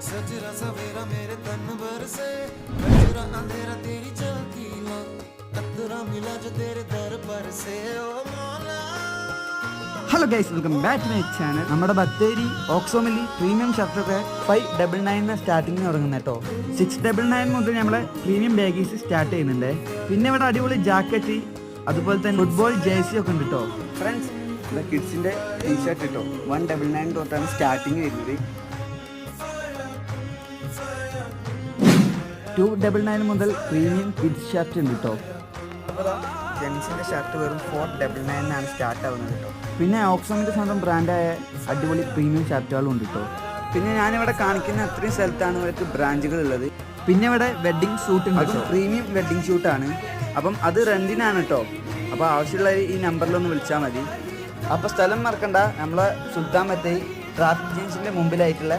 सजरा सवेरा मेरे तन बरसे गजरा अंधेरा तेरी चलती ला अतरा मिला जो तेरे दर पर से ओ मौला. Hello guys, welcome back to my channel. നമ്മുടെ ബത്തേരി ഓക്സോമിലി പ്രീമിയം ഷർട്ടൊക്കെ 599 സ്റ്റാർട്ടിങ്ങിന് തുടങ്ങുന്നത് കേട്ടോ. 699 മുതൽ നമ്മളെ പ്രീമിയം ബാഗീസ് സ്റ്റാർട്ട് ചെയ്യുന്നുണ്ട്. പിന്നെ ഇവിടെ അടിപൊളി ജാക്കറ്റ്, അതുപോലെ തന്നെ ഫുട്ബോൾ ജേഴ്സി ഒക്കെ ഉണ്ട് കേട്ടോ. ഫ്രണ്ട്സ്, കിഡ്സിൻ്റെ ടീഷർട്ട് കേട്ടോ 199 തൊട്ടാണ് സ്റ്റാർട്ടിങ് വരുന്നത്. 299 മുതൽ പ്രീമിയം കിഡ്സ് ഷർട്ട് ഉണ്ട് കേട്ടോ. ജെൻസിൻ്റെ ഷർട്ട് വെറും 499 സ്റ്റാർട്ട് ആവുന്നത് കേട്ടോ. പിന്നെ ഓക്സോമിൻ്റെ സ്വന്തം ബ്രാൻഡായ അടിപൊളി പ്രീമിയം ഷർട്ടുകളും ഉണ്ട് കേട്ടോ. പിന്നെ ഞാനിവിടെ കാണിക്കുന്ന അത്രയും സ്ഥലത്താണ് ഇവർക്ക് ബ്രാഞ്ചുകൾ ഉള്ളത്. പിന്നെ ഇവിടെ വെഡ്ഡിങ് ഷൂട്ട് ഉണ്ട്, പ്രീമിയം വെഡ്ഡിങ് ഷൂട്ടാണ്. അപ്പം അത് റെൻറ്റിനാണ് കേട്ടോ. അപ്പോൾ ആവശ്യമുള്ള ഈ നമ്പറിലൊന്ന് വിളിച്ചാൽ മതി. അപ്പോൾ സ്ഥലം മറക്കണ്ട, നമ്മളെ സുൽത്താൻ ബത്തേരി ട്രാഫിക് ജംഗ്ഷൻ്റെ മുമ്പിലായിട്ടുള്ള